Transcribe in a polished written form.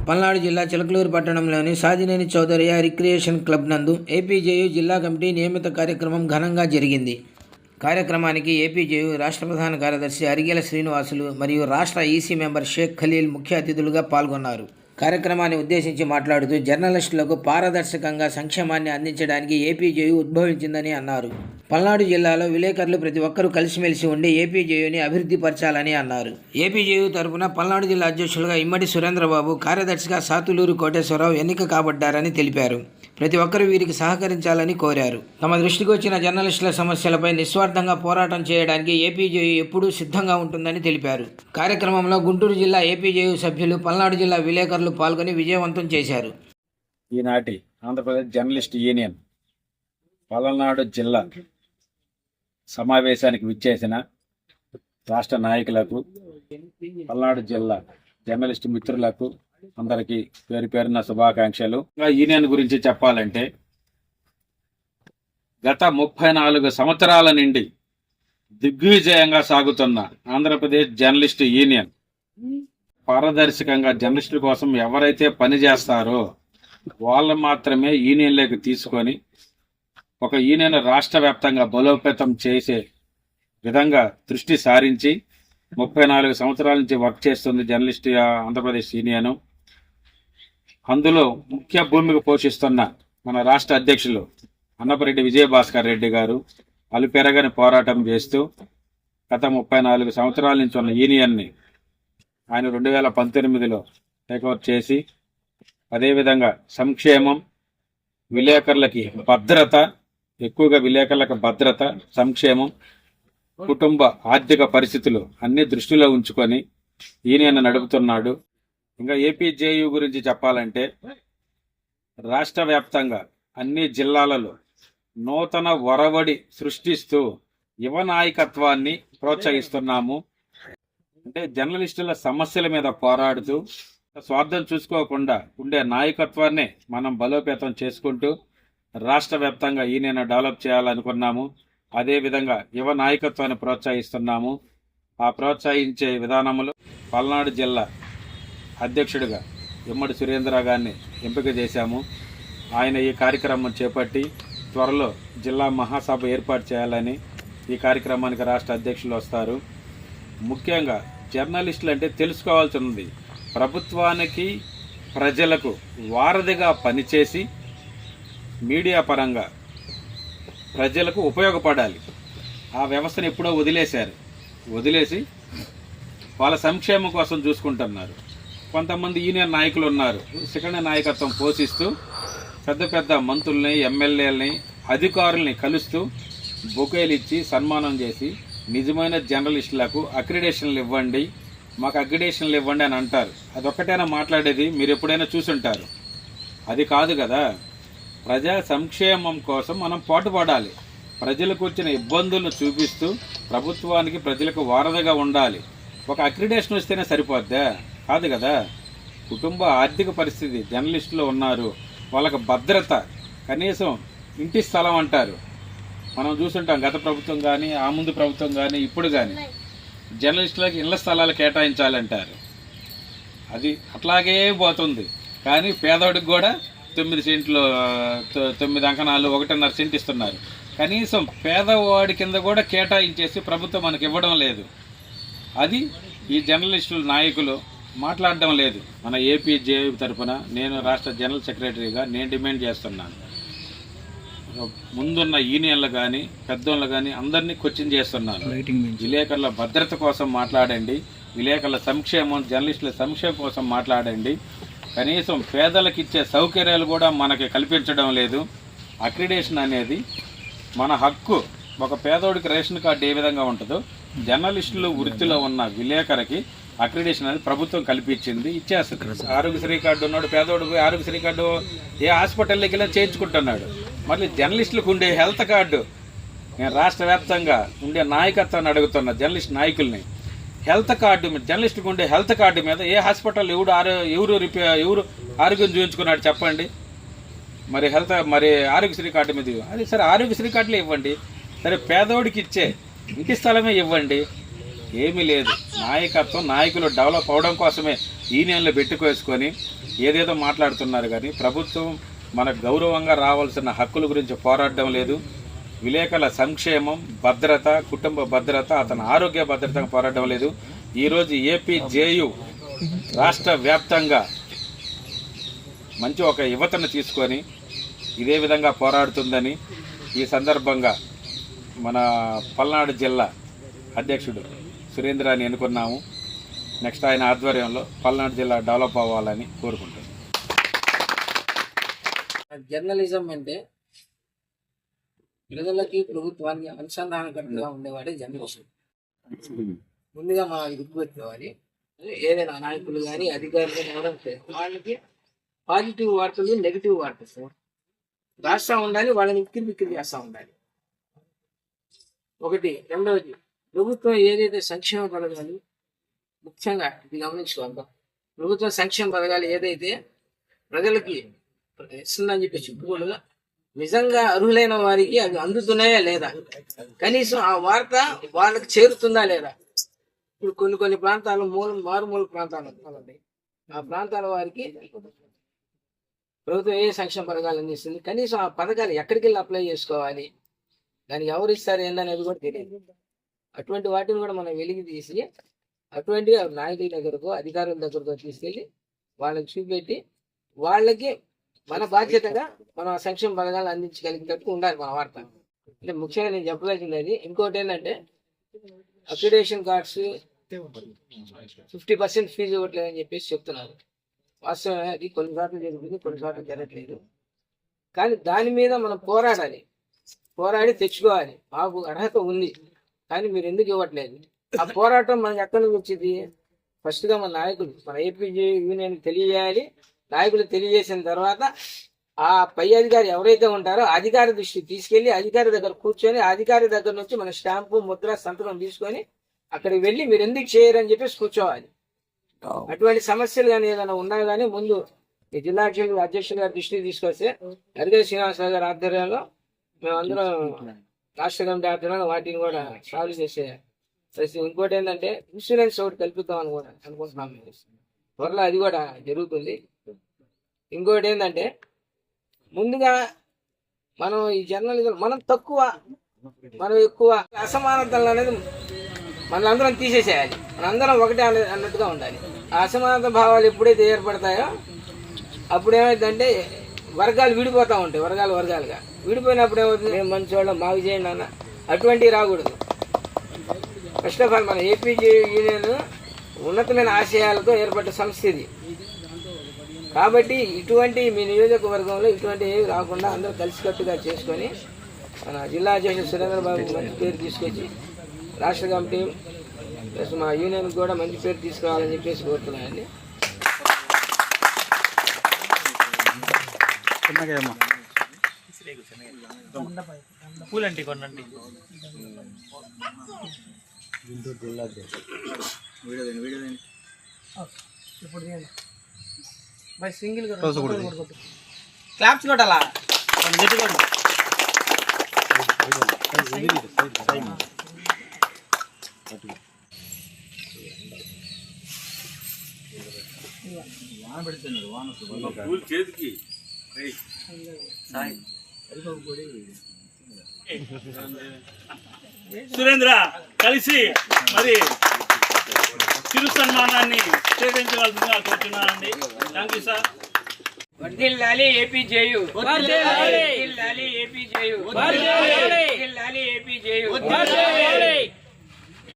పల్నాడు జిల్లా చిలకలూరు పట్టణంలోని సాజినేని చౌదరియా recreation club నందు ఏపీజేయు జిల్లా కమిటీ నియమిత కార్యక్రమం ఘనంగా జరిగింది. కార్యక్రమానికి ఏపీజేయు రాష్ట్ర ప్రధాన కార్యదర్శి అరిగేల శ్రీనివాసులు మరియు రాష్ట్ర ఈసీ మెంబర్ షేక్ ఖలీల్ ముఖ్య అతిథులుగా పాల్గొన్నారు. కార్యక్రమాన్ని ఉద్దేశించి మాట్లాడుతూ జర్నలిస్టులకు పారదర్శకంగా సంక్షేమాన్ని అందించడానికి ఏపీజేయు ఉద్భవించిందని అన్నారు. పల్నాడు జిల్లాలో విలేకరులు ప్రతి ఒక్కరూ కలిసిమెలిసి ఉండి ఏపీజేయుని అభివృద్ధి పరచాలని అన్నారు. ఏపీజేయు తరపున పల్నాడు జిల్లా అధ్యక్షులుగా ఇమ్మడి సురేంద్రబాబు, కార్యదర్శిగా సాతులూరు కోటేశ్వరరావు ఎన్నిక కాబడ్డారని తెలిపారు. ప్రతి ఒక్కరూ వీరికి సహకరించాలని కోరారు. తమ దృష్టికి వచ్చిన జర్నలిస్టుల సమస్యలపై నిస్వార్థంగా పోరాటం చేయడానికి ఏపీజేయు ఎప్పుడూ సిద్ధంగా ఉంటుందని తెలిపారు. కార్యక్రమంలో గుంటూరు జిల్లా ఏపీజేయు సభ్యులు, పల్నాడు జిల్లా విలేకరులు పాల్గొని విజయవంతం చేశారు. ఈనాటి ఆంధ్రప్రదేశ్ జర్నలిస్ట్ యూనియన్ పల్నాడు జిల్లా సమావేశానికి విచ్చేసిన రాష్ట్ర నాయకులకు, పల్నాడు జిల్లా జర్నలిస్ట్ మిత్రులకు అందరికీ పేరు పేరున శుభాకాంక్షలు. యూనియన్ గురించి చెప్పాలంటే గత 34 సంవత్సరాల నుండి దిగ్విజయంగా సాగుతున్న ఆంధ్రప్రదేశ్ జర్నలిస్ట్ యూనియన్ పారదర్శకంగా జర్నలిస్టుల కోసం ఎవరైతే పనిచేస్తారో వాళ్ళు మాత్రమే యూనియన్లోకి తీసుకొని ఒక యూనియన్ రాష్ట్ర వ్యాప్తంగా బలోపేతం చేసే విధంగా దృష్టి సారించి 34 సంవత్సరాల నుంచి వర్క్ చేస్తుంది జర్నలిస్ట్ ఆంధ్రప్రదేశ్ యూనియన్. అందులో ముఖ్య భూమిక పోషిస్తున్న మన రాష్ట్ర అధ్యక్షులు అన్నపరెడ్డి విజయభాస్కర్ రెడ్డి గారు అలుపెరగని పోరాటం చేస్తూ గత 34 సంవత్సరాల నుంచి ఉన్న యూనియన్ని ఆయన 2019లో టేక్ఓవర్ చేసి, అదేవిధంగా సంక్షేమం, విలేకరులకి భద్రత, ఎక్కువగా విలేకరులకు భద్రత, సంక్షేమం, కుటుంబ ఆర్థిక పరిస్థితులు అన్ని దృష్టిలో ఉంచుకొని యూనియన్ నడుపుతున్నాడు. ఇంకా ఏపీజేయు గురించి చెప్పాలంటే రాష్ట్ర వ్యాప్తంగా అన్ని జిల్లాలలో నూతన ఒరవడి సృష్టిస్తూ యువ నాయకత్వాన్ని ప్రోత్సహిస్తున్నాము. అంటే జర్నలిస్టుల సమస్యల మీద పోరాడుతూ స్వార్థం చూసుకోకుండా ఉండే నాయకత్వాన్ని మనం బలోపేతం చేసుకుంటూ రాష్ట్ర వ్యాప్తంగా యూనియన్ డెవలప్ చేయాలనుకున్నాము. అదేవిధంగా యువ నాయకత్వాన్ని ప్రోత్సహిస్తున్నాము. ఆ ప్రోత్సహించే విధానంలో పల్నాడు జిల్లా అధ్యక్షుడిగా ఇమ్మడి సురేంద్ర గారిని ఎంపిక చేశాము. ఆయన ఈ కార్యక్రమం చేపట్టి త్వరలో జిల్లా మహాసభ ఏర్పాటు చేయాలని ఈ కార్యక్రమానికి రాష్ట్ర అధ్యక్షులు వస్తారు. ముఖ్యంగా జర్నలిస్టులు అంటే తెలుసుకోవాల్సి ఉంది, ప్రభుత్వానికి ప్రజలకు వారధిగా పనిచేసి మీడియా పరంగా ప్రజలకు ఉపయోగపడాలి. ఆ వ్యవస్థను ఎప్పుడో వదిలేసి వాళ్ళ సంక్షేమం కోసం చూసుకుంటున్నారు. కొంతమంది యూనియన్ నాయకులు ఉన్నారు, సెకండ్ నాయకత్వం పోషిస్తూ పెద్ద పెద్ద మంత్రుల్ని, ఎమ్మెల్యేలని, అధికారుల్ని కలుస్తూ బొకేలు ఇచ్చి సన్మానం చేసి నిజమైన జర్నలిస్టులకు అక్రిడేషన్లు ఇవ్వండి, మాకు అక్రిడేషన్లు ఇవ్వండి అని అంటారు. అదొక్కటైనా మాట్లాడేది మీరు ఎప్పుడైనా చూసుంటారు. అది కాదు కదా. ప్రజా సంక్షేమం కోసం మనం పాటుపడాలి. ప్రజలకు వచ్చిన ఇబ్బందులను చూపిస్తూ ప్రభుత్వానికి, ప్రజలకు వారధిగా ఉండాలి. ఒక అక్రిడేషన్ వస్తేనే సరిపోద్దా? కాదు కదా. కుటుంబ ఆర్థిక పరిస్థితి జర్నలిస్టులు ఉన్నారు, వాళ్ళకి భద్రత, కనీసం ఇంటి స్థలం అంటారు. మనం చూసుంటాం గత ప్రభుత్వం కానీ, ఆ ముందు ప్రభుత్వం కానీ, ఇప్పుడు కానీ జర్నలిస్టులకు ఇళ్ల స్థలాలు కేటాయించాలంటారు. అది అట్లాగే పోతుంది. కానీ పేదవాడికి కూడా 9 సెంట్లు, 9 అంకణాలు, 1.5 సెంట్ ఇస్తున్నారు. కనీసం పేదవాడి కింద కూడా కేటాయించేసి ప్రభుత్వం మనకి ఇవ్వడం లేదు. అది ఈ జర్నలిస్టుల నాయకులు మాట్లాడడం లేదు. మన ఏపీజేయు తరఫున నేను రాష్ట్ర జనరల్ సెక్రటరీగా నేను డిమాండ్ చేస్తున్నాను, ముందున్న యూనియన్లు కానీ, పెద్దోళ్ళు కానీ అందరినీ క్వశ్చన్ చేస్తున్నాను. విలేకరుల భద్రత కోసం మాట్లాడండి, విలేకరుల సంక్షేమం, జర్నలిస్టుల సంక్షేమం కోసం మాట్లాడండి. కనీసం పేదలకు ఇచ్చే సౌకర్యాలు కూడా మనకి కల్పించడం లేదు. అక్రిడేషన్ అనేది మన హక్కు. ఒక పేదోడికి రేషన్ కార్డు ఏ విధంగా ఉంటుందో జర్నలిస్టులు వృత్తిలో ఉన్న విలేకరికి అక్రిడేషన్ అనేది ప్రభుత్వం కల్పించింది, ఇచ్చేస్తుంది. ఆరోగ్యశ్రీ కార్డు ఉన్నాడు పేదోడు, ఆరోగ్యశ్రీ కార్డు ఏ హాస్పిటల్లోకి వెళ్ళి చేయించుకుంటున్నాడు. మళ్ళీ జర్నలిస్టులకు ఉండే హెల్త్ కార్డు నేను రాష్ట్ర వ్యాప్తంగా ఉండే నాయకత్వాన్ని అడుగుతున్నా, జర్నలిస్ట్ నాయకుల్ని. హెల్త్ కార్డు మీద, జర్నలిస్టుకు ఉండే హెల్త్ కార్డు మీద ఏ హాస్పిటల్ ఎవరు ఆరోగ్యం చూపించుకున్నాడు చెప్పండి. మరి ఆరోగ్యశ్రీ కార్డు మీద అది సరే, ఆరోగ్యశ్రీ కార్డులే ఇవ్వండి. సరే, పేదోడికి ఇచ్చే ఇంటి స్థలమే ఇవ్వండి. ఏమీ లేదు. నాయకత్వం, నాయకులు డెవలప్ అవడం కోసమే యూనియన్లు పెట్టుకేసుకొని ఏదేదో మాట్లాడుతున్నారు. కానీ ప్రభుత్వం మనకు గౌరవంగా రావాల్సిన హక్కుల గురించి పోరాడడం లేదు. విలేకరుల సంక్షేమం, భద్రత, కుటుంబ భద్రత, అతని ఆరోగ్య భద్రతగా పోరాడడం లేదు. ఈరోజు ఏపీజేయు రాష్ట్ర వ్యాప్తంగా మంచి ఒక యువతను తీసుకొని ఇదే విధంగా పోరాడుతుందని ఈ సందర్భంగా మన పల్నాడు జిల్లా అధ్యక్షుడు సురేంద్రాన్ని ఎన్నుకున్నాము. నెక్స్ట్ ఆయన ఆధ్వర్యంలో పల్నాడు జిల్లా డెవలప్ అవ్వాలని కోరుకుంటున్నాం. జర్నలిజం అంటే ప్రజలకి ప్రభుత్వానికి అనుసంధానకర్తగా ఉండేవాడే జర్నలిజం. ముందుగా మనం గుర్తుపెట్టుకోవాలి. ఏదైనా నాయకులు కానీ అధికారులు కానీ ఎవరైతే వాళ్ళకి పాజిటివ్ వార్తలు, నెగిటివ్ వార్తలు రాస్తా ఉండాలి, వాళ్ళని బిక్కిరి చేస్తూ ఉండాలి. ఒకటి. రెండవది, ప్రభుత్వం ఏదైతే సంక్షేమ పథకాలు, ముఖ్యంగా ఇది గమనించుకోవాలి, ప్రభుత్వం సంక్షేమ పథకాలు ఏదైతే ప్రజలకి ఇస్తుందని చెప్పి చెప్పుకోలేదు, నిజంగా అర్హులైన వారికి అవి అందుతున్నాయా లేదా, కనీసం ఆ వార్త వాళ్ళకి చేరుతుందా లేదా. ఇప్పుడు కొన్ని ప్రాంతాలు మారుమూల ప్రాంతాలు ఉంటాయి. ఆ ప్రాంతాల వారికి ప్రభుత్వం ఏ సంక్షేమ పథకాలు అందిస్తుంది, కనీసం ఆ పథకాలు ఎక్కడికి వెళ్ళి అప్లై చేసుకోవాలి, దానికి ఎవరు ఇస్తారు ఏందనేది కూడా తెలియదు. అటువంటి వాటిని కూడా మనం వెలికి తీసి అటువంటి నాయకుల దగ్గరకు, అధికారుల దగ్గరకు తీసుకెళ్ళి వాళ్ళకి చూపెట్టి వాళ్ళకి మన బాధ్యతగా మనం సంక్షేమ పథకాలు అందించగలిగేటట్టు ఉండాలి మన వార్త. అంటే ముఖ్యంగా నేను చెప్పదలిచింది అది. ఇంకోటి ఏంటంటే అక్రిడేషన్ కార్డ్స్ 50% ఫీజు ఇవ్వట్లేదని చెప్పేసి చెప్తున్నారు. వాస్తవమే, అది కొన్ని చోట్ల జరుగుతుంది, కొన్ని చోట్ల జరగట్లేదు. కానీ దాని మీద మనం పోరాడి తెచ్చుకోవాలి. మాకు అర్హత ఉంది కానీ మీరు ఎందుకు ఇవ్వట్లేదు. ఆ పోరాటం మనకి ఎక్కడి నుంచి వచ్చింది? ఫస్ట్గా మన నాయకులు, మన ఏపీజే యూనియన్ తెలియజేయాలి. నాయకులు తెలియజేసిన తర్వాత ఆ పై అధికారి ఎవరైతే ఉంటారో అధికారి దృష్టికి తీసుకెళ్లి అధికారి దగ్గర కూర్చొని అధికారి దగ్గర నుంచి మన స్టాంపు, ముద్ర, సంతకం తీసుకొని అక్కడికి వెళ్ళి మీరు ఎందుకు చేయరని చెప్పేసి కూర్చోవాలి. అటువంటి సమస్యలు కానీ ఏదైనా ఉన్నా కానీ ముందు ఈ జిల్లా అధ్యక్షుల గారి దృష్టికి తీసుకొస్తే అరిగే శ్రీనివాసరావు గారి ఆధ్వర్యంలో మేమందరం రాష్ట్ర కమిటీ ఆధ్వర్యంలో వాటిని కూడా సాల్వ్ చేసే పరిస్థితి. ఇంకోటి ఏంటంటే ఇన్సూరెన్స్ ఒకటి కల్పిద్దాం అనుకుంటున్నాం. త్వరలో అది కూడా జరుగుతుంది. ఇంకోటి ఏంటంటే ముందుగా మనం ఈ జర్నలిజం మనం తక్కువ, మనం ఎక్కువ, అసమానతలు అనేది మనందరం తీసేసేయాలి. మనందరం ఒకటే అన్నట్టుగా ఉండాలి. ఆ అసమానత భావాలు ఎప్పుడైతే ఏర్పడతాయో అప్పుడేమైందంటే వర్గాలు విడిపోతూ ఉంటాయి. వర్గాలుగా విడిపోయినప్పుడు ఏమవుతుంది? మేము మంచివాళ్ళం, మాకు చేయండి అన్న, అటువంటివి రాకూడదు. ఫస్ట్ ఆఫ్ ఆల్ మన ఏపీజే యూనియన్ ఉన్నతమైన ఆశయాలతో ఏర్పడ్డ సంస్థ ఇది. కాబట్టి ఇటువంటి మీ నియోజకవర్గంలో ఇటువంటి రాకుండా అందరూ కలిసికట్టుగా చేసుకొని మన జిల్లా అధ్యక్షుడు సురేంద్రబాబు మంచి పేరు తీసుకొచ్చి రాష్ట్ర కమిటీ ప్లస్ మా యూనియన్కి కూడా మంచి పేరు తీసుకురావాలని చెప్పేసి కోరుతున్నానండి. పూలండి కొనండి. సింగిల్ క్లాప్స్ కొట్టాలా? చేతికి సురేంద్ర కలిసి మరి చిరు సన్మానాన్ని స్వీకరించవలసిందిగా కోరుతున్నానండి. Thank you sir. వర్ధిల్లాలి ఏపీజేయు, వర్ధిల్లాలి ఏపీజేయు, వర్ధిల్లాలి ఏపీజేయు.